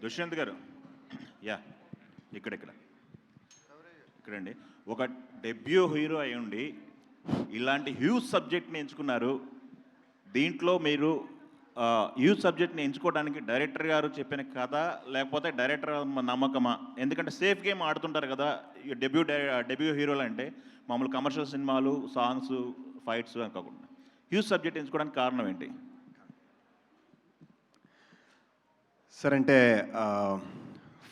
దుష్యంత్ గారు, యా ఇక్కడండి. ఒక debut hero అయి ఉండి ఇలాంటి హ్యూజ్ సబ్జెక్ట్ని ఎంచుకున్నారు. దీంట్లో మీరు హ్యూజ్ సబ్జెక్ట్ని ఎంచుకోవడానికి డైరెక్టర్ గారు చెప్పిన కథ లేకపోతే డైరెక్టర్ నమ్మకమా? ఎందుకంటే సేఫ్ గేమ్ ఆడుతుంటారు కదా డెబ్యూ హీరోలు అంటే, మామూలు కమర్షియల్ సినిమాలు, సాంగ్స్, ఫైట్స్ అని కాకుండా హ్యూజ్ సబ్జెక్ట్ ఎంచుకోవడానికి కారణం ఏంటి సార్? అంటే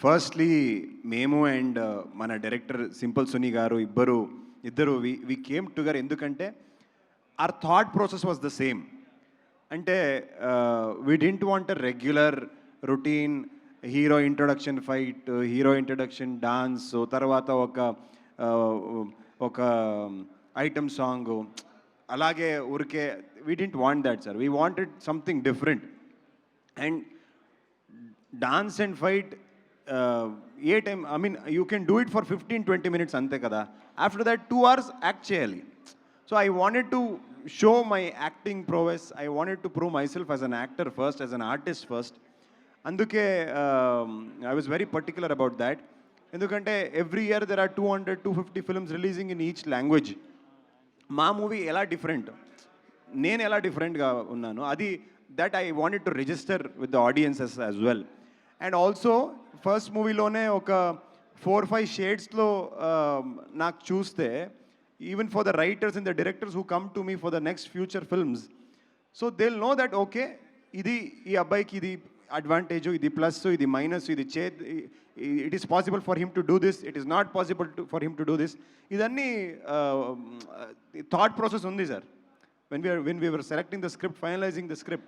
ఫస్ట్లీ మేము అండ్ మన డైరెక్టర్ సింపుల్ సునీ గారు ఇద్దరు వి కేమ్ టుగెదర్. ఎందుకంటే our thought process was the same. అంటే we didn't want a regular routine hero introduction fight, hero introduction dance, తర్వాత ఒక ఐటమ్ సాంగ్, అలాగే ఊరికే we didn't want that sir. We wanted something different. And dance and fight a time, I mean you can do it for 15-20 minutes అంతే కదా. After that 2 hours act చేయాలి. So I wanted to show my acting prowess. I wanted to prove myself as an actor first, as an artist first. అందుకే I was very particular about that. ఎందుకంటే every year there are 200-250 films releasing in each language. మా movie ఎలా different, నేను ఎలా డిఫరెంట్గా ఉన్నాను, అది that I wanted to register with the audiences as well. And also first మూవీలోనే ఒక 4-5 షేడ్స్లో నాకు చూస్తే, even for the writers and the directors who come to me for the next future films, so they will know that okay, ఈ అబ్బాయికి ఇది advantage, ఇది plus, ఇది మైనస్, ఇది it is possible for him to do this, it is not possible for him to do this. ఇదన్నీ thought process ఉంది sir. when we were selecting the script, finalizing the script,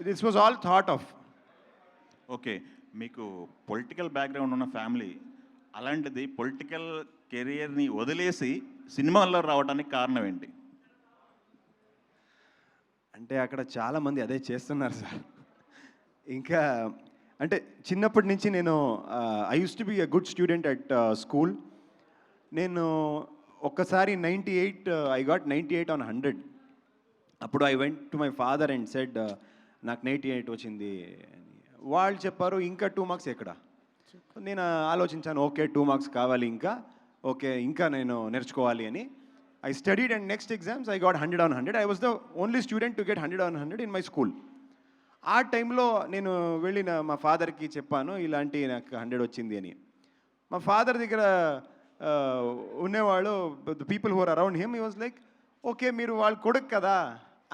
this was all thought of. Okay, మీకు political background ఉన్న family, అలాంటిది political కెరియర్ని వదిలేసి సినిమాల్లో రావడానికి కారణం ఏంటి? అంటే అక్కడ చాలామంది అదే చేస్తున్నారు సార్. ఇంకా అంటే చిన్నప్పటి నుంచి నేను I use to be a good student at school. నేను ఒక్కసారి 98 ఐ గాట్ 98 on 100. అప్పుడు I went to my father and said నాకు 98 వచ్చింది అని. వాళ్ళు చెప్పారు ఇంకా 2 marks ఎక్కడ. నేను ఆలోచించాను, ఓకే 2 marks కావాలి ఇంకా, ఓకే ఇంకా నేను నేర్చుకోవాలి అని. I studied and next exams I got 100 on 100. I was the only student to get 100 on 100 in my school. ఆ టైంలో నేను వెళ్ళిన మా ఫాదర్కి చెప్పాను ఇలాంటి నాకు 100 వచ్చింది అని. మా ఫాదర్ దగ్గర ఉండేవాళ్ళు the people who are around him, he was like okay మీరు వాళ్ళ కొడుకు కదా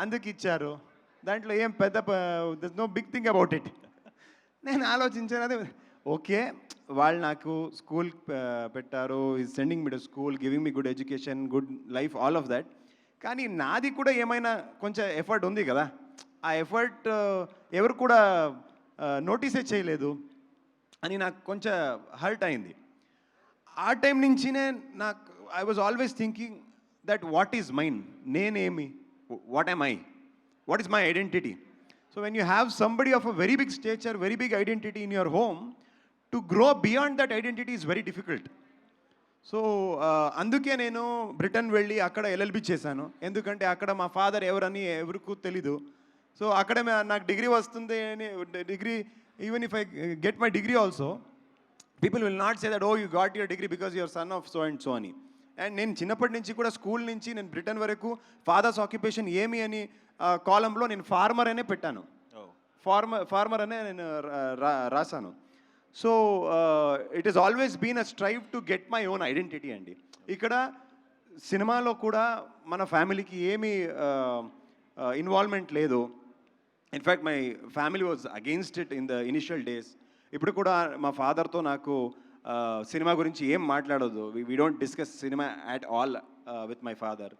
అందుకు ఇచ్చారు, దాంట్లో ఏం పెద్ద there no big thing about it. నేను ఆలోచించాను అదే, ఓకే వాళ్ళు నాకు స్కూల్ పెట్టారు, is sending me to school, giving me good education, good life, all of that. కానీ నాది కూడా ఏమైనా కొంచెం ఎఫర్ట్ ఉంది కదా. ఆ ఎఫర్ట్ ఎవరు కూడా నోటీసే చేయలేదు అని నాకు కొంచెం హర్ట్ అయింది. ఆ టైం నుంచినే నాకు I was always thinking that what is mine, నేనేమి, what am I, what is my identity. So when you have somebody of a very big stature, very big identity in your home, to grow beyond that identity is very difficult. So అందుకే నేను Britain వెళ్ళి అక్కడ LLB చేశాను. ఎందుకంటే అక్కడ మా father ఎవరని ఎవరికి తెలీదు. సో అక్కడ నాకు డిగ్రీ వస్తుంది అని, degree even if I get my degree also, people will not say that oh you got your degree because your son of so and so అని. అండ్ నేను చిన్నప్పటి నుంచి కూడా స్కూల్ నుంచి నేను బ్రిటన్ వరకు ఫాదర్స్ ఆక్యుపేషన్ ఏమి అని కాలంలో నేను ఫార్మర్ అనే పెట్టాను. ఫార్మర్ అనే నేను రాశాను. So it is always been a strive to get my own identity అండి. ఇక్కడ సినిమాలో కూడా మన ఫ్యామిలీకి ఏమీ ఇన్వాల్వ్మెంట్ లేదు. In fact my family was against it in the initial days. ఇప్పుడు కూడా మా ఫాదర్తో నాకు సినిమా గురించి ఏం మాట్లాడదు. We don't discuss cinema at all with my father.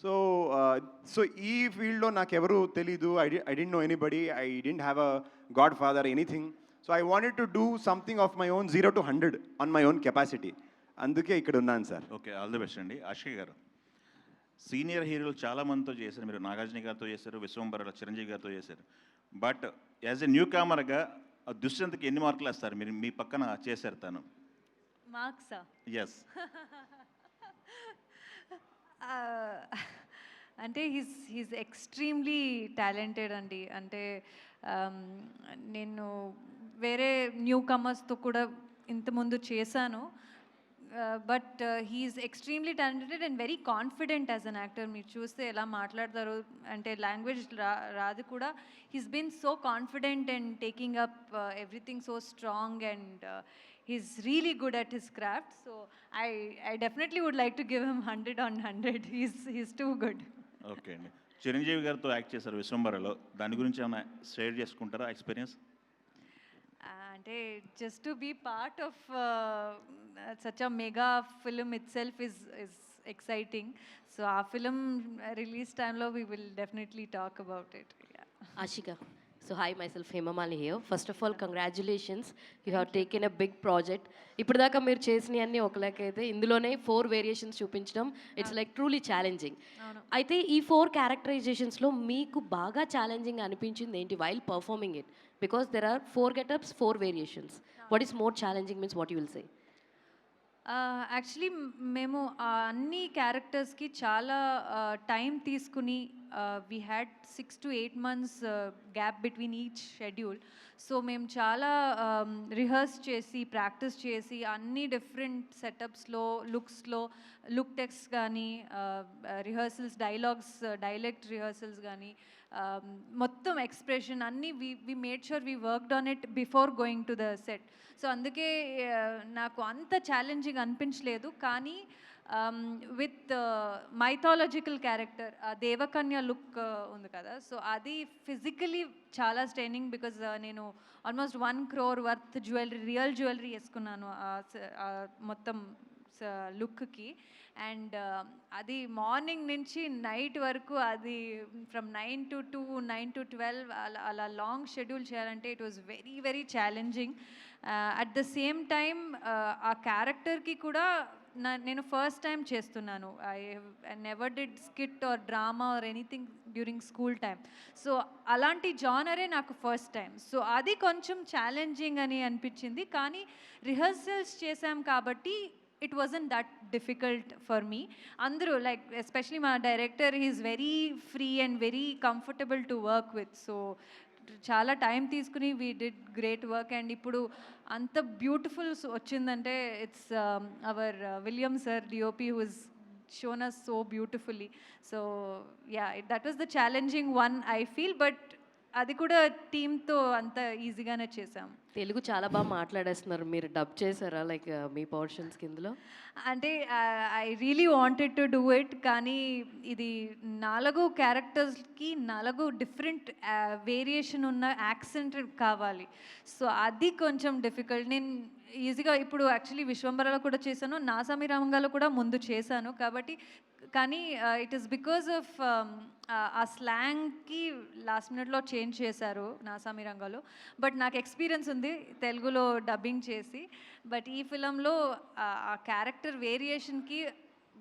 So ఈ ఫీల్డ్లో నాకు ఎవరు తెలీదు. I don't know anybody. I don't have a godfather anything. So I wanted to do something of my own 0 to 100 on my own capacity. అందుకే ఇక్కడ ఉన్నాను sir. Okay, all the best అండి. ఆశిక్ గారు, సీనియర్ హీరోలు చాలామందితో చేశారు. మీరు నాగార్జున గారితో చేశారు, విశ్వంబర చిరంజీవి గారితో చేశారు. బట్ యాజ్ ఎ న్యూ కామర్గా దుష్యంత్కి ఎన్ని మార్కులు వేస్తారు? మీరు మీ పక్కన చేశారు తను. మార్క్సా? ఎస్. అంటే హీస్ ఎక్స్ట్రీమ్లీ టాలెంటెడ్ అండి. అంటే నేను వేరే న్యూ కమర్స్తో కూడా ఇంతకుముందు చేశాను. But he is extremely talented and very confident as an actor. మీరు చూస్తే ఎలా మాట్లాడతారు అంటే లాంగ్వేజ్ రాదు కూడా. He's been so confident and taking up everything so strong and he's really good at his craft. So I definitely would like to give him 100 on 100. He's too good. Okay అండి. చిరంజీవి గారితో act చేశారు విశ్వంబరలో. దాని గురించి ఏమైనా share చేసుకుంటారా experience? అంటే just to be part of such a mega film itself is exciting. So ఆ film release టైంలో we will definitely talk about it. Ashika. So hi, myself Hema Malini here. First of all, congratulations. You have taken a big project. ఇప్పటిదాకా మీరు చేసినవి అన్నీ ఒకలాగైతే ఇందులోనే 4 variations చూపించడం it's like truly challenging. అయితే ఈ 4 క్యారెక్టరైజేషన్స్లో మీకు బాగా ఛాలెంజింగ్ అనిపించింది ఏంటి while performing it? Because there are 4 getups 4 variations. What is more challenging means what you will say? Actually మేము అన్ని క్యారెక్టర్స్కి చాలా టైం తీసుకుని we had 6 to 8 months gap between each schedule. So మేము చాలా రిహర్స్ చేసి ప్రాక్టీస్ చేసి అన్ని డిఫరెంట్ సెటప్స్లో లుక్స్లో లుక్ టెక్స్ కానీ రిహర్సల్స్ డైలెక్ట్ రిహర్సల్స్ కానీ మొత్తం ఎక్స్ప్రెషన్ అన్నీ we made sure we worked on it before going to the set. So అందుకే నాకు అంత ఛాలెంజింగ్ అనిపించలేదు. కానీ విత్ మైథాలజికల్ క్యారెక్టర్ దేవకన్య లుక్ ఉంది కదా, సో అది ఫిజికలీ చాలా స్ట్రైనింగ్. బికాజ్ నేను almost 1 crore worth real jewellery వేసుకున్నాను మొత్తం లుక్కి. అండ్ అది మార్నింగ్ నుంచి నైట్ వరకు అది ఫ్రమ్ 9 to 2, 9 to 12 అలా లాంగ్ షెడ్యూల్ చేయాలంటే it was very very challenging. At the same time ఆ క్యారెక్టర్కి కూడా నేను ఫస్ట్ టైం చేస్తున్నాను. I never did skit or drama or anything during school time. So అలాంటి జానరే నాకు ఫస్ట్ టైం. సో అది కొంచెం ఛాలెంజింగ్ అని అనిపించింది. కానీ రిహర్సల్స్ చేశాం కాబట్టి it wasn't that difficult for me. Andru like especially my director, he is very free and very comfortable to work with. So చాలా టైం తీసుకుని we did great work. And ఇప్పుడు అంత బ్యూటిఫుల్ వచ్చిందంటే it's our William sir DOP who is shown us so beautifully. So yeah that was the challenging one I feel. But అది కూడా టీమ్తో అంత ఈజీగానే చేసాం. తెలుగు చాలా బాగా మాట్లాడేస్తున్నారు. మీరు డబ్ చేశారా లైక్ మీ పోర్షన్స్ కిందలో? అంటే I really wanted to do it. కానీ ఇది 4 క్యారెక్టర్స్కి 4 డిఫరెంట్ వేరియేషన్ ఉన్న యాక్సెంట్ కావాలి. సో అది కొంచెం డిఫికల్ట్. నేను ఈజీగా ఇప్పుడు యాక్చువల్లీ విశ్వంబరలో కూడా చేశాను, నాసామి రామంగాలో కూడా ముందు చేశాను. కాబట్టి కానీ ఇట్ ఈస్ బికాజ్ ఆఫ్ ఆ స్లాంగ్కి లాస్ట్ మినిట్లో చేంజ్ చేశారు నాసామి రంగాలో. బట్ నాకు ఎక్స్పీరియన్స్ ఉంది తెలుగులో డబ్బింగ్ చేసి. బట్ ఈ ఫిలంలో ఆ క్యారెక్టర్ వేరియేషన్కి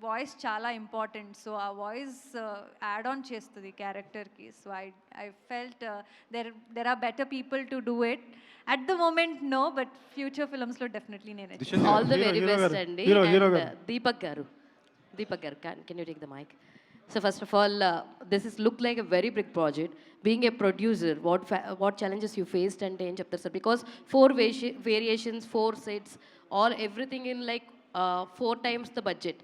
వాయిస్ చాలా ఇంపార్టెంట్. సో ఆ వాయిస్ యాడ్ ఆన్ చేస్తుంది క్యారెక్టర్కి. So I felt there are better people to do it. At the moment no, but future ఫిల్మ్స్లో డెఫినెట్లీ నేను. ఆల్ ద వెరీ బెస్ట్ అండి. దీపక్ గారు, can you take the mic? So first of all, this is look like a very big project. Being a producer, what challenges you faced and em cheptaru sir? Because 4 variations, 4 sets, all everything in like 4 times the budget.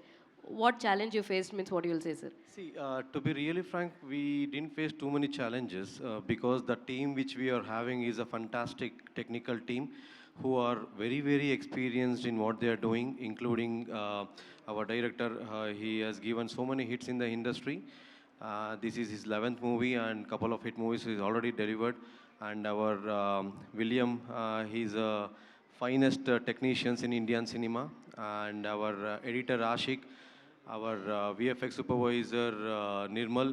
What challenge you faced means what you will say, sir? See, to be really frank, we didn't face too many challenges because the team which we are having is a fantastic technical team who are very, very experienced in what they are doing, including our director. He has given so many hits in the industry. This is his 11th movie and couple of hit movies he's already delivered. And our William, he's a finest technicians in Indian cinema. And our editor Ashik, our VFX supervisor Nirmal,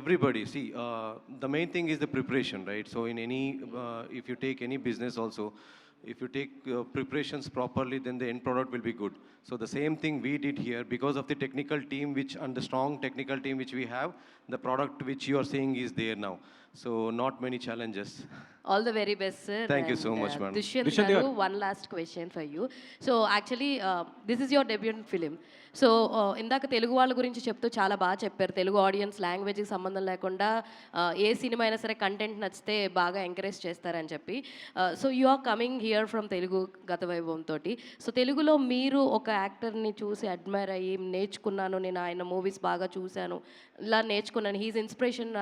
everybody. See, the main thing is the preparation, right? So in any, if you take any business also, if you take preparations properly, then the end product will be good. So the same thing we did here because of the technical team and the strong technical team which we have, the product which you are seeing is there now. So not many challenges. All the very best, sir. Thank you so much, madam. Dushyant Dushyant garu, garu. one last question for you. So actually, this is your debut film. So ఇందాక తెలుగు వాళ్ళ గురించి చెప్తూ చాలా బాగా చెప్పారు. Telugu audience లాంగ్వేజ్కి సంబంధం లేకుండా ఏ cinema అయినా సరే కంటెంట్ నచ్చితే బాగా ఎంకరేజ్ చేస్తారని చెప్పి. So you are coming here from Telugu గత వైభవంతో. సో తెలుగులో మీరు ఒక యాక్టర్ని చూసి అడ్మైర్ అయ్యి నేర్చుకున్నాను, నేను ఆయన మూవీస్ బాగా చూశాను, ఇలా నేర్చుకున్నాను, హీజ్ ఇన్స్పిరేషన్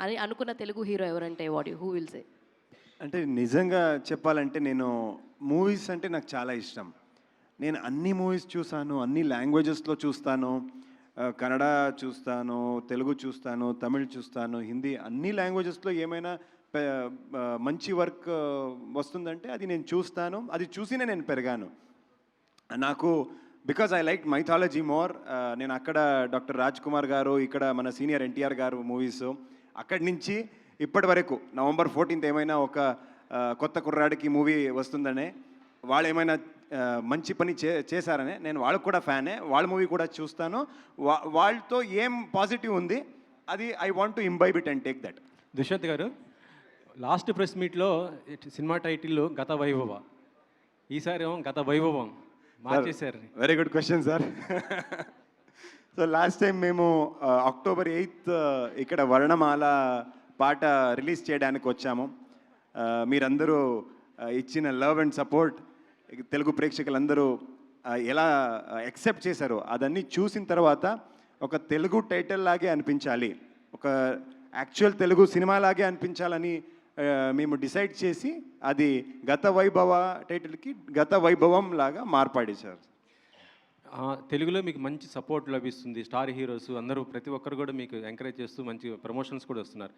అని అనుకున్న తెలుగు హీరో ఎవరంటే హూ విల్ సే? అంటే నిజంగా చెప్పాలంటే నేను మూవీస్ అంటే నాకు చాలా ఇష్టం. నేను అన్ని మూవీస్ చూసాను, అన్ని లాంగ్వేజెస్లో చూస్తాను. కన్నడ చూస్తాను, తెలుగు చూస్తాను, తమిళ్ చూస్తాను, హిందీ, అన్ని లాంగ్వేజెస్లో ఏమైనా మంచి వర్క్ వస్తుందంటే అది నేను చూస్తాను. అది చూసినే నేను పెరిగాను. నాకు because I like mythology more. నేను అక్కడ డాక్టర్ రాజ్ కుమార్ గారు, ఇక్కడ మన సీనియర్ ఎన్టీఆర్ గారు మూవీస్, అక్కడి నుంచి ఇప్పటి వరకు నవంబర్ 14th ఏమైనా ఒక కొత్త కుర్రాడికి మూవీ వస్తుందనే, వాళ్ళు ఏమైనా మంచి పని చేశారనే నేను వాళ్ళకు కూడా ఫ్యానే, వాళ్ళ మూవీ కూడా చూస్తాను. వాళ్ళతో ఏం పాజిటివ్ ఉంది అది I want to imbibe it and take that. Dushyanth garu, last press మీట్లో సినిమా టైటిల్ గత వైభవ, ఈసారి ఏమో గత వైభవం మార్చేశారు. Very good question sir. So last time మేము October 8th ఇక్కడ వర్ణమాల పాట రిలీజ్ చేయడానికి వచ్చాము. మీరందరూ ఇచ్చిన లవ్ అండ్ సపోర్ట్ తెలుగు ప్రేక్షకులందరూ ఎలా యాక్సెప్ట్ చేశారో అదన్నీ చూసిన తర్వాత ఒక తెలుగు టైటిల్ లాగే అనిపించాలి, ఒక యాక్చువల్ తెలుగు సినిమా లాగే అనిపించాలని మేము డిసైడ్ చేసి అది గత వైభవ టైటిల్కి గత వైభవం లాగా మార్పాడేశారు. తెలుగులో మీకు మంచి సపోర్ట్ లభిస్తుంది, స్టార్ హీరోస్ అందరూ ప్రతి ఒక్కరు కూడా మీకు ఎంకరేజ్ చేస్తూ మంచి ప్రమోషన్స్ కూడా వస్తున్నారు.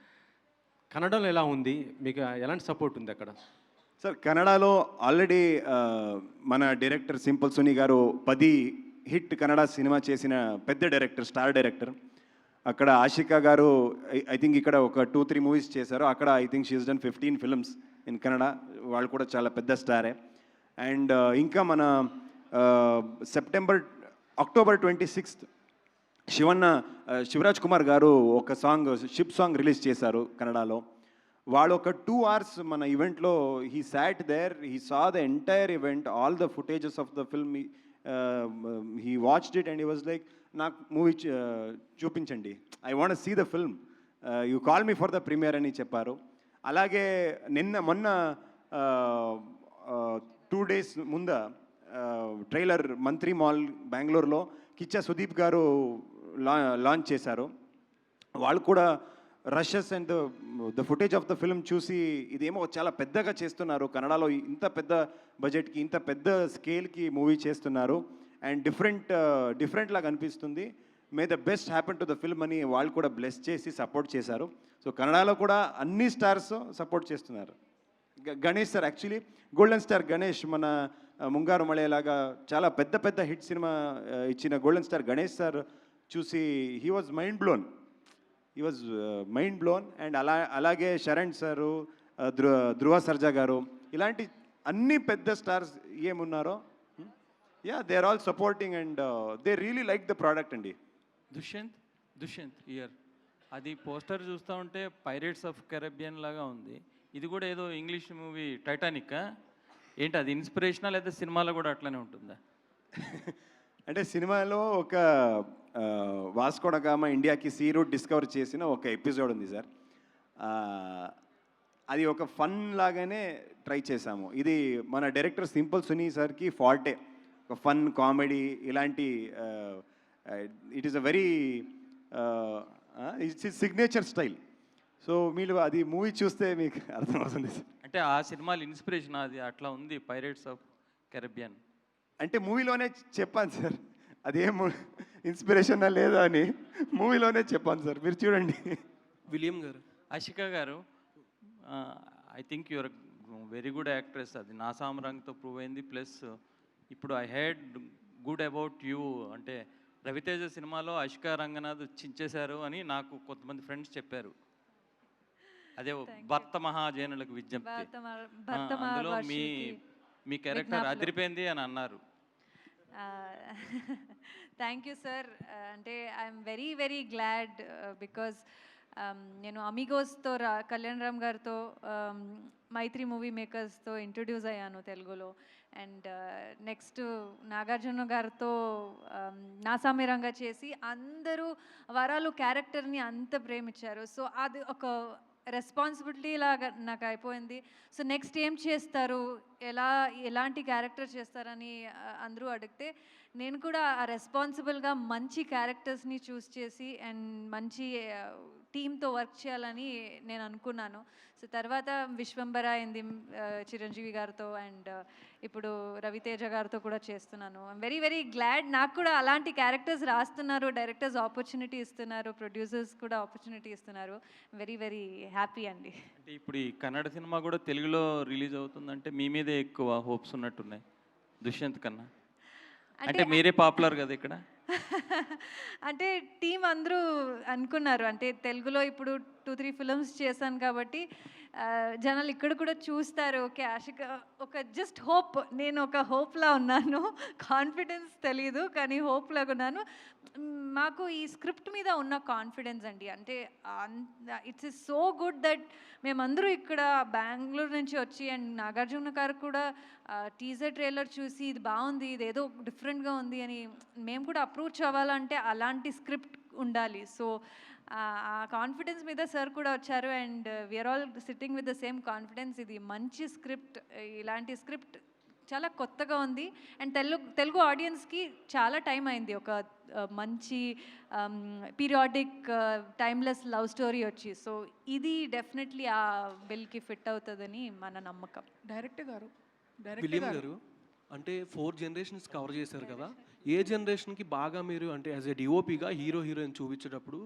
కన్నడలో ఎలా ఉంది, మీకు ఎలాంటి సపోర్ట్ ఉంది అక్కడ? సార్ కన్నడలో ఆల్రెడీ మన డైరెక్టర్ సింపుల్ సునీ గారు 10 హిట్ కన్నడ సినిమా చేసిన పెద్ద డైరెక్టర్, స్టార్ డైరెక్టర్. అక్కడ ఆషికా గారు ఐ థింక్ ఇక్కడ ఒక 2-3 మూవీస్ చేశారు. అక్కడ I think she's done 15 films in Kannada. వాళ్ళు కూడా చాలా పెద్ద స్టారే. అండ్ ఇంకా మన October 26th శివరాజ్ కుమార్ గారు ఒక సాంగ్, షిప్ సాంగ్ రిలీజ్ చేశారు కన్నడలో. వాళ్ళు ఒక 2 hours మన ఈవెంట్లో he sat there, he saw the entire event, all the footages of the film, he watched it and he was like, నాకు మూవీ చూపించండి, I want see the film, you call me for the premiere అని చెప్పారు. అలాగే మొన్న 2 days ముంద trailer మంత్రి mall బెంగళూరులో కిచ్చా సుదీప్ గారు లాంచ్ చేశారు. వాళ్ళు కూడా rashes and the footage of the film చూసి ఇదేమో చాలా పెద్దగా చేస్తున్నారు, కన్నడలో ఇంత పెద్ద బడ్జెట్కి ఇంత పెద్ద స్కేల్కి మూవీ చేస్తున్నారు అండ్ డిఫరెంట్ లాగా అనిపిస్తుంది, may the best happen to the film అని వాళ్ళు కూడా బ్లెస్ చేసి సపోర్ట్ చేశారు. సో కన్నడలో కూడా అన్ని స్టార్స్ సపోర్ట్ చేస్తున్నారు. Ganesh sir, actually golden star Ganesh, మన ముంగారు మళేలాగా చాలా పెద్ద హిట్ సినిమా ఇచ్చిన గోల్డెన్ స్టార్ గణేష్ సార్ చూసి he was mind blown. And అలాగే శరణ్ సారు, ధ్రువ సర్జా గారు, ఇలాంటి అన్ని పెద్ద స్టార్స్ ఏమున్నారో, they are all supporting and they really like the product అండి. దుష్యంత్ ఇయర్ అది పోస్టర్ చూస్తూ ఉంటే పైరేట్స్ ఆఫ్ కెరబియన్ లాగా ఉంది. ఇది కూడా ఏదో ఇంగ్లీష్ మూవీ టైటానిక్ ఏంటి, అది ఇన్స్పిరేషనల్ లేదా సినిమాలో కూడా అట్లనే ఉంటుందా? అంటే సినిమాలో ఒక వాస్కో డ గామా ఇండియాకి సీ రూట్ డిస్కవర్ చేసిన ఒక ఎపిసోడ్ ఉంది సార్. అది ఒక ఫన్ లాగానే ట్రై చేశాము. ఇది మన డైరెక్టర్ సింపుల్ సునీ సార్కి ఫాల్టే, ఒక ఫన్ కామెడీ ఇలాంటి, it is a very it's signature style. So మీరు అది మూవీ చూస్తే మీకు అర్థమవుతుంది సార్. అంటే ఆ సినిమాల ఇన్స్పిరేషన్ అది అట్లా ఉంది, పైరేట్స్ ఆఫ్ కెరబియన్ అంటే మూవీలోనే చెప్పాను సార్, అదేం ఇన్స్పిరేషన్ లేదా అని మూవీలోనే చెప్పాను సార్, మీరు చూడండి. విలియం గారు, ఆషికా గారు, I think your very good actress, అది నా సామరంగతో ప్రూవ్ అయింది. ప్లస్ ఇప్పుడు I head good about you, అంటే రవితేజ సినిమాలో ఆషికా రంగనాథ్ చించేశారు అని నాకు కొంతమంది ఫ్రెండ్స్ చెప్పారు. అదే భర్త మహాజనులకు విజ్ఞప్తి, అందులో మీ క్యారెక్టర్ అదిరిపోయింది అని అన్నారు. Thank you sir. అంటే ఐఎమ్ వెరీ గ్లాడ్ బికాజ్ నేను అమిగోస్తో కళ్యాణ్ రామ్ గారితో మైత్రి మూవీ మేకర్స్తో ఇంట్రడ్యూస్ అయ్యాను తెలుగులో. అండ్ నెక్స్ట్ నాగార్జున గారితో నాసామిరంగా చేసి అందరూ వరాలు క్యారెక్టర్ని అంత ప్రేమించారు. సో అది ఒక రెస్పాన్సిబిలిటీ లాగా నాకు అయిపోయింది. సో నెక్స్ట్ ఏం చేస్తారు, ఎలాంటి క్యారెక్టర్ చేస్తారని అందరూ అడిగితే నేను కూడా ఆ రెస్పాన్సిబుల్గా మంచి క్యారెక్టర్స్ని చూస్ చేసి అండ్ మంచి టీమ్తో వర్క్ చేయాలని నేను అనుకున్నాను. సో తర్వాత విశ్వంబర అయింది చిరంజీవి గారితో, అండ్ ఇప్పుడు రవితేజ గారితో కూడా చేస్తున్నాను. I'm very very glad. నాకు కూడా అలాంటి క్యారెక్టర్స్ రాస్తున్నారు, డైరెక్టర్స్ ఆపర్చునిటీ ఇస్తున్నారు, ప్రొడ్యూసర్స్ కూడా ఆపర్చునిటీ ఇస్తున్నారు. వెరీ వెరీ హ్యాపీ అండి. అంటే ఇప్పుడు ఈ కన్నడ సినిమా కూడా తెలుగులో రిలీజ్ అవుతుందంటే మీ మీదే ఎక్కువ హోప్స్ ఉన్నట్టున్నాయి దుష్యంత్ కన్నా. అంటే మీరే పాపులర్ కదా ఇక్కడ. అంటే టీం అందరూ అనుకున్నారు, అంటే తెలుగులో ఇప్పుడు 2-3 ఫిల్మ్స్ చేశాను కాబట్టి జనాలు ఇక్కడ కూడా చూస్తారు. ఓకే ఆశిక ఒక జస్ట్ హోప్, నేను ఒక హోప్లా ఉన్నాను. కాన్ఫిడెన్స్ తెలీదు కానీ హోప్లాగా ఉన్నాను. మాకు ఈ స్క్రిప్ట్ మీద ఉన్న కాన్ఫిడెన్స్ అండి, అంటే it's is so good that మేమందరూ ఇక్కడ బెంగళూరు నుంచి వచ్చి, అండ్ నాగార్జున గారు కూడా టీజర్ ట్రైలర్ చూసి ఇది బాగుంది, ఇది ఏదో డిఫరెంట్గా ఉంది అని మేము కూడా అప్రోచ్ అవ్వాలంటే అలాంటి స్క్రిప్ట్ ఉండాలి. సో ఆ కాన్ఫిడెన్స్ మీద సార్ కూడా వచ్చారు, and we are all sitting with the same confidence. ఇది మంచి స్క్రిప్ట్, ఇలాంటి స్క్రిప్ట్ చాలా కొత్తగా ఉంది, అండ్ తెలుగు ఆడియన్స్కి చాలా టైం అయింది ఒక మంచి పీరియాడిక్ టైమ్లెస్ లవ్ స్టోరీ వచ్చి. సో ఇది డెఫినెట్లీ ఆ బిల్కి ఫిట్ అవుతుందని మన నమ్మకం. డైరెక్టర్ గారు విలియం గారు అంటే 4 జనరేషన్స్ కవర్ చేశారు కదా, ఏ జనరేషన్కి బాగా మీరు అంటే యాజ్ ఎ డిఓపిగా హీరో హీరోయిన్ చూపించేటప్పుడు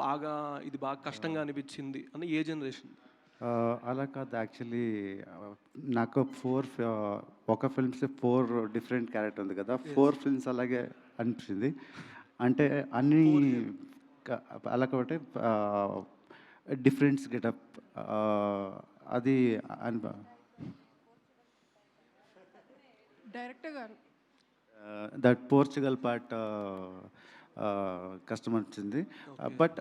బాగా ఇది బాగా కష్టంగా అనిపించింది అని ఏ జనరేషన్? అలా కాదు, యాక్చువల్లీ నాకు ఒక ఫిల్మ్స్ 4 డిఫరెంట్ క్యారెక్టర్ ఉంది కదా, 4 ఫిల్మ్స్ అలాగే అనిపించింది. అంటే అన్ని అలా కాబట్టి డిఫరెంట్స్ గెటప్ అది డైరెక్టర్ గారు దట్ పోర్చుగల్ పార్ట్ కష్టం వచ్చింది. బట్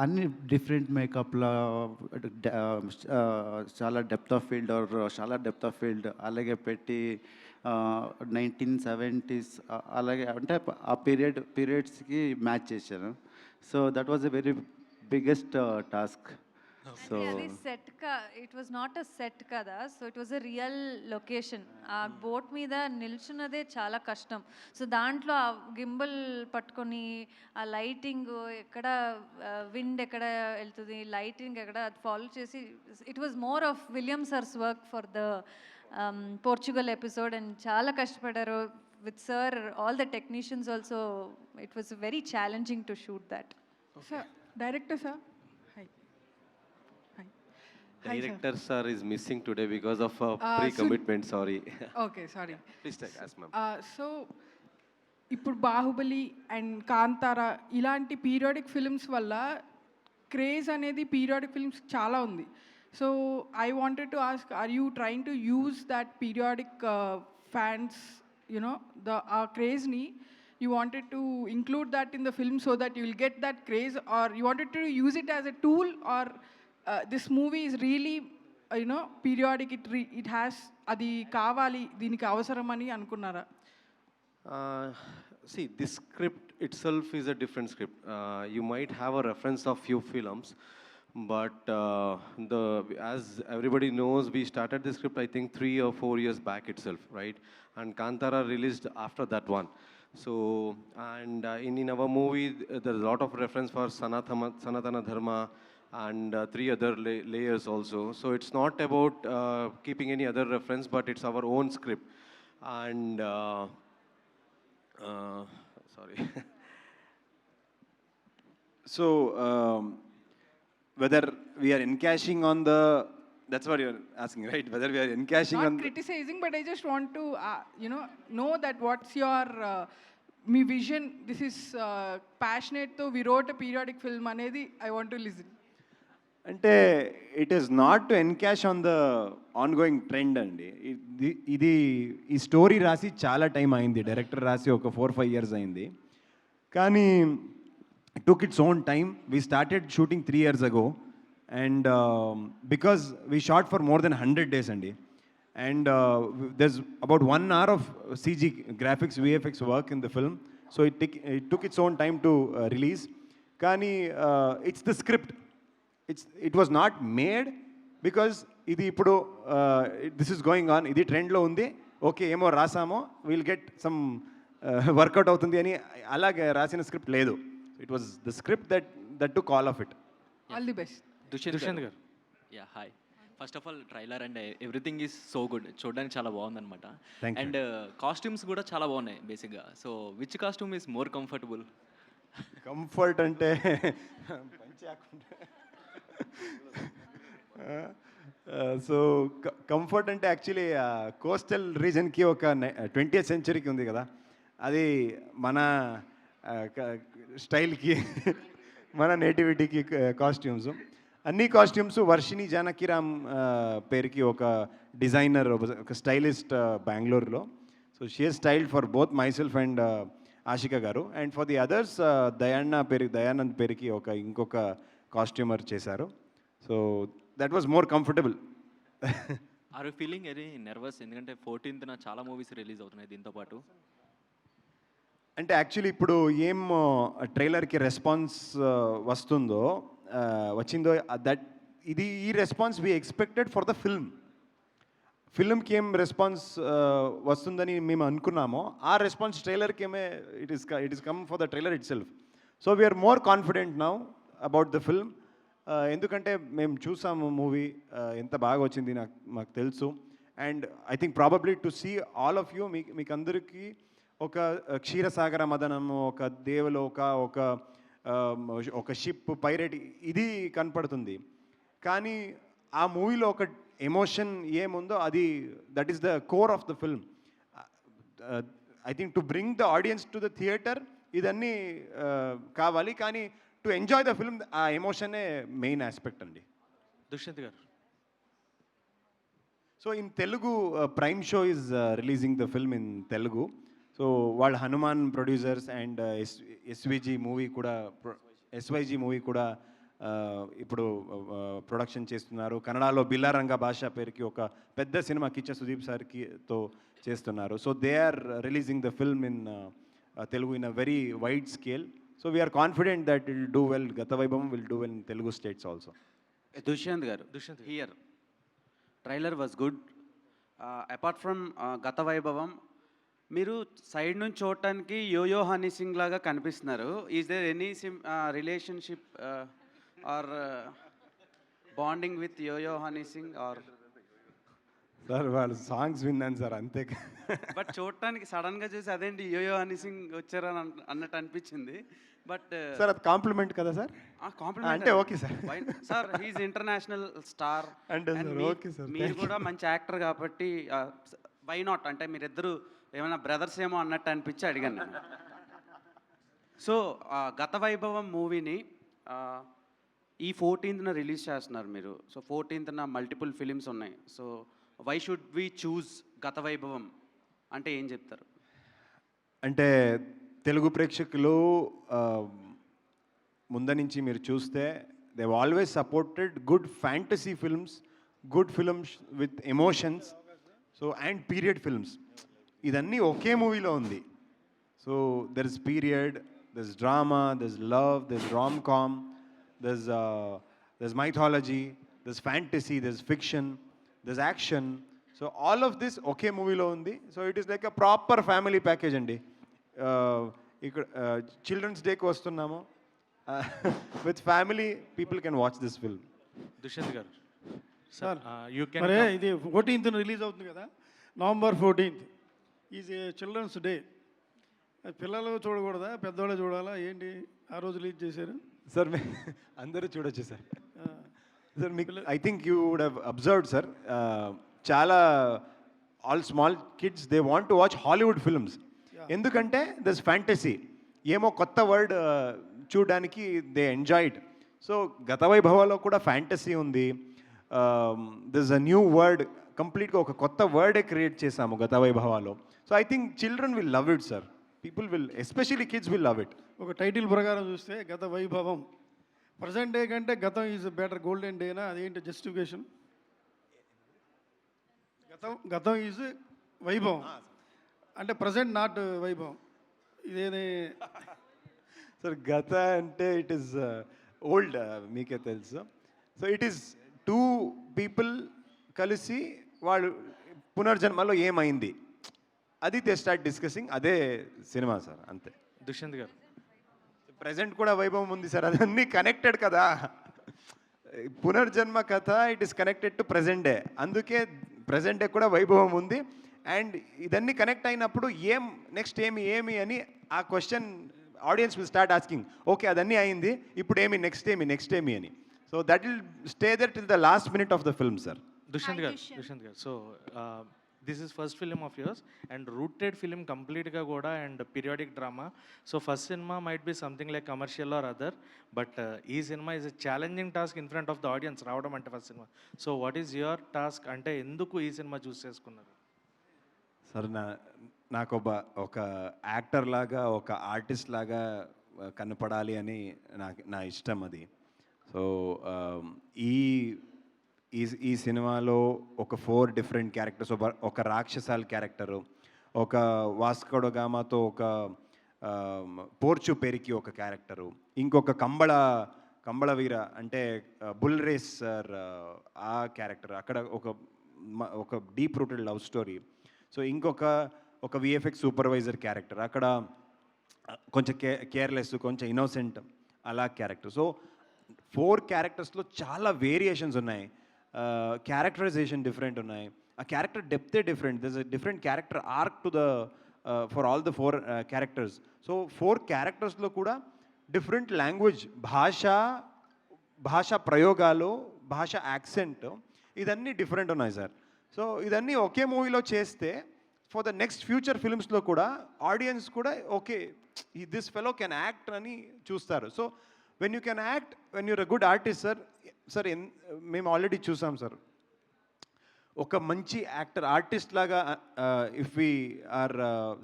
అన్ని డిఫరెంట్ మేకప్లో చాలా డెప్త్ ఆఫ్ ఫీల్డ్ చాలా డెప్త్ ఆఫ్ ఫీల్డ్ అలాగే పెట్టి 1970s అలాగే అంటే ఆ పీరియడ్స్కి మ్యాచ్ చేశాను. So that was a very biggest task. So అది set it was not a set కదా, so it was a real location. ఆ బోట్ మీద నిల్చున్నదే చాలా కష్టం. సో దాంట్లో ఆ గింబల్ పట్టుకొని ఆ లైటింగ్ ఎక్కడ విండ్ ఎక్కడ వెళ్తుంది, లైటింగ్ ఎక్కడ అది ఫాలో చేసి, it was more of William sir's work for the Portugal episode, and చాలా కష్టపడ్డారు with sir, all the technicians also. It was very challenging to shoot that. Sir director sir Director sir is missing today because of pre-commitment. Sorry. Okay sorry. Please take ask ma'am. So ఇప్పుడు Baahubali and Kantara ఇలాంటి periodic films వల్ల craze అనేది periodic films చాలా ఉంది. So I wanted to ask, are you trying to use that periodic fans you know ఆ క్రేజ్ని, you wanted to include that in the film so that you will get that craze, or you wanted to use it as a tool, or this movie is really periodic, it has adi kavali deeniki avasaram ani anukunnara? See, this script itself is a different script. You might have a reference of few films, but as everybody knows, we started this script I think 3 or 4 years back itself, right? And Kantara released after that one. So, and in our movie, there's a lot of reference for Sanatana Dharma and 3 other layers also. So it's not about keeping any other reference, but it's our own script. And sorry. So whether we are encashing on the, that's what you're asking, right? Whether we are encashing Not on criticizing, but I just want to know that what's your me vision. This is passionate తో we wrote a periodic film అనేది I want to listen. అంటే it is not to encash on the ongoing trend అండి. ఇది ఈ story రాసి చాలా time అయింది, director రాసి ఒక 4-5 years అయింది. కానీ it took its own time. We started shooting 3 years ago, and because we shot for more than 100 days, Andy, and there's about 1 hour of CG graphics, VFX work in the film, so it took its own time to release. Kani, it's the script. It was not made because ఇది ఇప్పుడు this is going on, ఇది ట్రెండ్లో ఉంది, okay ఏమో రాసామో will get some workout అవుతుంది అని అలాగే రాసిన స్క్రిప్ట్ లేదు. It was the script that to call of it. All the best. Dushyant గారు. Yeah hi. First of all trailer and everything is so good, చూడడానికి చాలా బాగుందన్నమాట. Thank you. అండ్ కాస్ట్యూమ్స్ కూడా చాలా బాగున్నాయి బేసిక్గా. So which costume is more comfortable? Comfort అంటే so comfort అంటే యాక్చువల్లీ కోస్టల్ రీజన్కి ఒక 20th సెంచరీకి ఉంది కదా, అది మన స్టైల్కి మన నేటివిటీకి కాస్ట్యూమ్స్. అన్ని కాస్ట్యూమ్స్ వర్షిణి జానకిరామ్ పేరుకి ఒక డిజైనర్, ఒక స్టైలిస్ట్ బెంగళూరులో. So she has styled for both myself and Ashika గారు, and for the others Dayanand పేరుకి ఇంకొక కాస్ట్యూమర్ చేశారు. So that was more comfortable. Are you feeling very nervous? ఎందుకంటే 14th చాలా మూవీస్ రిలీజ్ అవుతున్నాయి దీంతో పాటు. అంటే యాక్చువల్లీ ఇప్పుడు ఏం ట్రైలర్కి రెస్పాన్స్ వస్తుందో వచ్చిందో ఈ response we expected for the ఫిల్మ్కి ఏం రెస్పాన్స్ వస్తుందని మేము అనుకున్నామో ఆ రెస్పాన్స్ ట్రైలర్కి ఏమే it is come for the trailer itself. So we are more confident now about the film. ఎందుకంటే మేము చూసాము మూవీ ఎంత బాగా వచ్చింది మాకు తెలుసు. And I think probably to see all of you, మీకు అందరికీ ఒక క్షీరసాగర మదనము, ఒక దేవలోక, ఒక షిప్ పైరేట్ ఇది కనపడుతుంది. కానీ ఆ మూవీలో ఒక ఎమోషన్ ఏముందో అది that is the core of the film. I think to bring the audience to the theatre ఇదన్నీ కావాలి, కానీ టు ఎంజాయ్ ద ఫిల్మ్ ఆ ఎమోషనే మెయిన్ ఆస్పెక్ట్ అండి. దుష్యంత్ గారు. So in Telugu prime show is releasing the film in Telugu. So వాళ్ళు Hanuman producers and ఎస్వైజీ movie కూడా ఇప్పుడు production చేస్తున్నారు. కన్నడలో బిల్లారంగ భాష పేరుకి ఒక పెద్ద సినిమా కిచ్చ సుదీప్ సార్తో చేస్తున్నారు. So they are releasing the film in Telugu in a very wide scale. So we are confident that it will do well. Gatavaibavam will do well in Telugu states also. Dushyant garu. Here, trailer was good. Apart from Gatavaibavam, మీరు side నుంచి చూడటానికి Yo Yo Honey Singh లాగా కనిపిస్తున్నారు. Is there any relationship or bonding with Yo Yo Honey Singh or? Sir వాళ్ళ songs విన్నాను sir, అంతే. But చూడటానికి సడన్గా చూసి అదేంటి యోయో హనీ సింగ్ వచ్చారని అన్నట్టు అనిపించింది. బట్ సార్ అది కాంప్లిమెంట్ కదా సార్? కాంప్లిమెంట్ అంటే okay sir. Sir he is international star అంటే ఓకే సార్, మీరు కూడా మంచి యాక్టర్ కాబట్టి వై నాట్ అంటే మీరిద్దరు ఏమైనా బ్రదర్స్ ఏమో అన్నట్టు అనిపించి అడిగాను నేను. సో గతవైభవం మూవీని ఈ 14th రిలీజ్ చేస్తున్నారు మీరు. సో 14th మల్టిపుల్ ఫిలిమ్స్ ఉన్నాయి. So why should we choose Gatavaibhavam అంటే ఏం చెప్తారు? అంటే తెలుగు ప్రేక్షకులు ముందు నుంచి మీరు చూస్తే they always supported good fantasy films, good films with emotions, so and period films. ఇదన్నీ ఒకే మూవీలో ఉంది. So there is period, there is drama, there is love, there is rom com, there is mythology, there is fantasy, there is fiction, there is action. So all of this ఒకే మూవీలో ఉంది. So it is like a proper family package అండి. ఇక్కడ children's డేకి వస్తున్నాము, with family people can watch this film. Dushyanth గారు. Sir మరే ఇది 14th రిలీజ్ అవుతుంది కదా, November 14th is a children's day. పిల్లలు చూడకూడదా, పెద్దవాళ్ళు చూడాలా ఏంటి? ఆ రోజు రిలీజ్ చేశారు సార్. అందరూ చూడొచ్చు సార్. సార్ మీకు I think you would have observed sir, చాలా all small kids they want to watch Hollywood films. ఎందుకంటే దిస్ ఫ్యాంటసీ ఏమో కొత్త వర్డ్ చూడడానికి దే ఎంజాయ్ ఇట్. సో గతవైభవాలో కూడా ఫ్యాంటసీ ఉంది. దిస్ అ న్యూ వర్డ్, కంప్లీట్గా ఒక కొత్త వర్డే క్రియేట్ చేసాము గతవైభవాలో. So I think children will love it sir. People will, especially kids will love it. ఒక టైటిల్ ప్రకారం చూస్తే గత వైభవం, ప్రజెంట్ డే కంటే గతం ఈజ్ బెటర్, గోల్డెన్ డేనా, అదేంటి జస్టిఫికేషన్? గతం ఈజ్ వైభవం అంటే ప్రజెంట్ నాట్ వైభవం, ఇదేది? సార్ గత అంటే ఇట్ ఈస్ ఓల్డ్, మీకే తెలుసు. సో ఇట్ ఈస్ 2 people కలిసి వాళ్ళు పునర్జన్మలో ఏమైంది అది దే స్టార్ట్ డిస్కసింగ్, అదే సినిమా సార్, అంతే. దుష్యంత్ గారు, ప్రజెంట్ కూడా వైభవం ఉంది సార్, అదన్నీ కనెక్టెడ్ కదా. పునర్జన్మ కథ it is connected to present day, అందుకే ప్రజెంట్ డే కూడా వైభవం ఉంది. అండ్ ఇదన్నీ కనెక్ట్ అయినప్పుడు నెక్స్ట్ ఏమి అని ఆ question audience will start asking, okay అదన్నీ అయింది, ఇప్పుడు ఏమి నెక్స్ట్ ఏమి అని. So that will stay there till the last minute of the film sir. Dushyanth గారు, so this is first film of yours and rooted film కంప్లీట్గా కూడా and periodic drama. So first సినిమా might be something like commercial or other, but ఈ సినిమా is a challenging task in front of the audience రావడం అంటే first cinema. So what is your task, అంటే ఎందుకు ఈ సినిమా చూస్ చేసుకున్నారు? సార్ నాకు ఒక యాక్టర్ లాగా, ఒక ఆర్టిస్ట్ లాగా కనపడాలి అని నా ఇష్టం అది. సో ఈ సినిమాలో ఒక 4 different క్యారెక్టర్స్, ఒక రాక్షసాల క్యారెక్టరు, ఒక వాస్కోడగామాతో ఒక పోర్చు పెరికి ఒక క్యారెక్టరు, ఇంకొక కంబళ వీర అంటే బుల్ రేస్ సార్ ఆ క్యారెక్టర్, అక్కడ ఒక deep rooted love story. So ఒక విఎఫ్ఎక్స్ సూపర్వైజర్ క్యారెక్టర్, అక్కడ కొంచెం కేర్లెస్, కొంచెం ఇన్నోసెంట్ అలా క్యారెక్టర్. సో 4 క్యారెక్టర్స్లో చాలా వేరియేషన్స్ ఉన్నాయి, క్యారెక్టరైజేషన్ డిఫరెంట్ ఉన్నాయి, ఆ క్యారెక్టర్ డెప్తే different, this a different character arc to the for all the 4 characters. So 4 క్యారెక్టర్స్లో కూడా డిఫరెంట్ లాంగ్వేజ్, భాషా ప్రయోగాలు, భాష యాక్సెంట్, ఇదన్నీ డిఫరెంట్ ఉన్నాయి సార్. సో ఇదన్నీ ఒకే మూవీలో చేస్తే ఫర్ ద నెక్స్ట్ ఫ్యూచర్ ఫిల్మ్స్లో కూడా ఆడియన్స్ కూడా okay this fellow can act అని చూస్తారు. So when you can act, when you're a good artist sir మేము ఆల్రెడీ చూసాం సార్, ఒక మంచి ఆర్టిస్ట్ లాగా if we are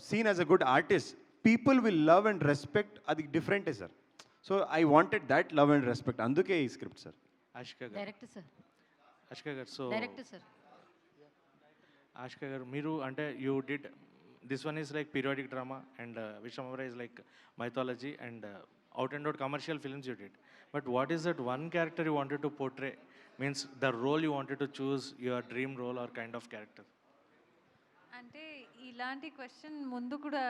seen as a good artist, people will love and respect, అది డిఫరెంటే sir. So I wanted that love and respect, అందుకే ఈ స్క్రిప్ట్ సార్. ఆషికా గారు, డైరెక్టర్ సార్. ఆషికా గారు, సో డైరెక్టర్ సార్. ఆషికా గారు, మీరు అంటే you did this one is like periodic drama and Vishwambhara is like mythology and out and out commercial films you did. But what is that one character you wanted to portray? Means the role you wanted to choose, your dream role or kind of character? అంటే ఇలాంటి question ముందు కూడా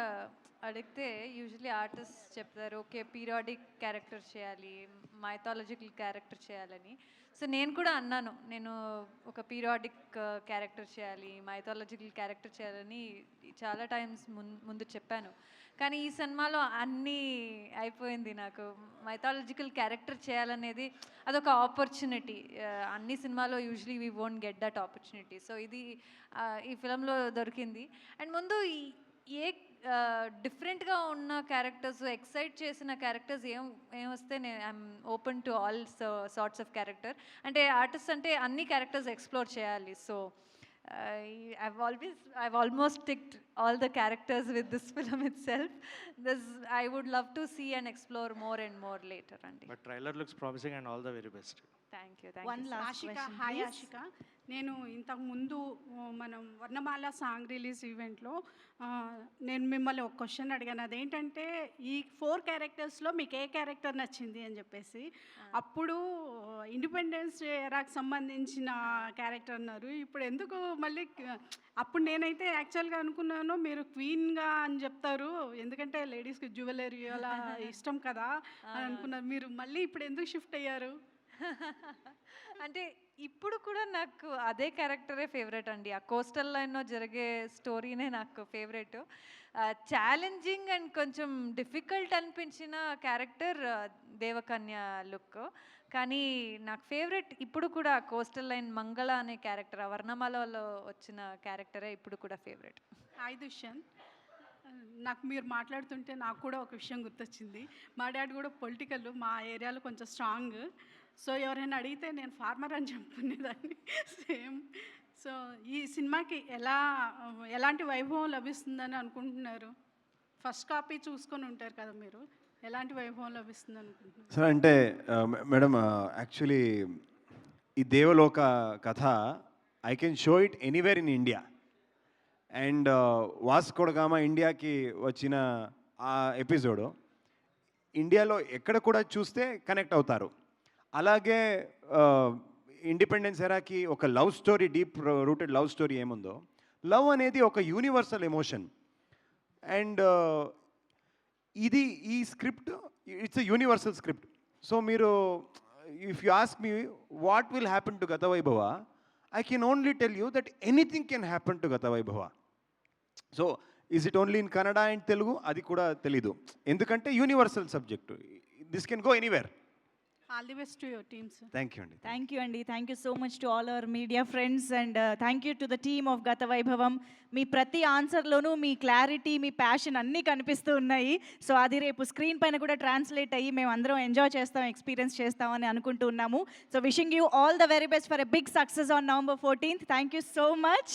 అడిగితే usually artist చెప్తారు okay periodic character చేయాలి, mythological character చేయాలని. So నేను కూడా అన్నాను, నేను ఒక పీరియాడిక్ క్యారెక్టర్ చేయాలి, మైథాలజికల్ క్యారెక్టర్ చేయాలని చాలా టైమ్స్ ముందు చెప్పాను. కానీ ఈ సినిమాలో అన్నీ అయిపోయింది. నాకు మైథాలజికల్ క్యారెక్టర్ చేయాలనేది అదొక ఆపర్చునిటీ. అన్ని సినిమాలో usually we won't get that opportunity. So ఇది ఈ ఫిలంలో దొరికింది. అండ్ ముందు ఏ డిఫరెంట్గా ఉన్న క్యారెక్టర్స్, ఎక్సైట్ చేసిన క్యారెక్టర్స్ ఏమొస్తే నేను I'm open to all sorts of character. అంటే ఆర్టిస్ట్ అంటే అన్ని క్యారెక్టర్స్ ఎక్స్ప్లోర్ చేయాలి. So I've almost ticked all the characters with this film itself. I would love to see and explore more and more later. Andy. But trailer looks promising and all the very best. Thank you. One last question. Hi Ashika. నేను ఇంతకు ముందు మనం వర్ణమాల song release ఈవెంట్లో నేను మిమ్మల్ని ఒక question అడిగాను. అదేంటంటే ఈ 4 క్యారెక్టర్స్లో మీకు ఏ క్యారెక్టర్ నచ్చింది అని చెప్పేసి. అప్పుడు ఇండిపెండెన్స్ ఎరాకి సంబంధించిన క్యారెక్టర్ అన్నారు. ఇప్పుడు ఎందుకు మళ్ళీ అప్పుడు నేనైతే యాక్చువల్గా అనుకున్నాను మీరు క్వీన్గా అని చెప్తారు, ఎందుకంటే లేడీస్కి జ్యువెలరీ అలా ఇష్టం కదా అని అనుకున్నారు. మీరు మళ్ళీ ఇప్పుడు ఎందుకు షిఫ్ట్ అయ్యారు? అంటే ఇప్పుడు కూడా నాకు అదే క్యారెక్టరే ఫేవరెట్ అండి. ఆ కోస్టల్ లైన్లో జరిగే స్టోరీనే నాకు ఫేవరెట్. ఛాలెంజింగ్ అండ్ కొంచెం డిఫికల్ట్ అనిపించిన క్యారెక్టర్ దేవకన్య లుక్. కానీ నాకు ఫేవరెట్ ఇప్పుడు కూడా కోస్టల్ లైన్ మంగళ అనే క్యారెక్టర్, వర్ణమాలలో వచ్చిన క్యారెక్టరే ఇప్పుడు కూడా ఫేవరెట్. హాయ్ దుష్యంత్, నాకు మీరు మాట్లాడుతుంటే నాకు కూడా ఒక విషయం గుర్తొచ్చింది. మా డాడీ కూడా పొలిటికల్, మా ఏరియాలో కొంచెం స్ట్రాంగ్. సో ఎవరైనా అడిగితే నేను ఫార్మర్ అని చెప్పుకునేదాన్ని సేమ్. సో ఈ సినిమాకి ఎలాంటి వైభవం లభిస్తుందని అనుకుంటున్నారు? ఫస్ట్ కాపీ చూసుకొని ఉంటారు కదా మీరు. ఎలాంటి వైభవం లభిస్తుంది అనుకుంటున్నాను? సార్ అంటే మేడం యాక్చువల్లీ ఈ దేవలోక కథ I can show it anywhere in India. And Vasco da Gama ఇండియాకి వచ్చిన ఆ ఎపిసోడు ఇండియాలో ఎక్కడ కూడా చూస్తే కనెక్ట్ అవుతారు. అలాగే ఇండిపెండెన్స్ ఎరాకి ఒక love story, deep rooted love story ఏముందో, లవ్ అనేది ఒక యూనివర్సల్ ఎమోషన్. అండ్ ఇది ఈ script it's a universal script. So మీరు if you ask me what will happen to గత వైభవ, I can only tell you that anything can happen to గత వైభవ. So is it only in Kannada and Telugu అది కూడా తెలీదు, ఎందుకంటే universal subject. This can go anywhere. All the best to your teams. Thank you అండి. Thank you అండి. Thank you so much to all our media friends and thank you to the team of గత వైభవం. మీ ప్రతి ఆన్సర్లోనూ మీ clarity, మీ passion అన్నీ కనిపిస్తూ ఉన్నాయి. So అది రేపు స్క్రీన్ పైన కూడా ట్రాన్స్లేట్ అయ్యి మేము అందరం ఎంజాయ్ చేస్తాం, ఎక్స్పీరియన్స్ చేస్తామని అనుకుంటూ ఉన్నాము. So wishing you all the very best for a big success on November 14th. Thank you so much.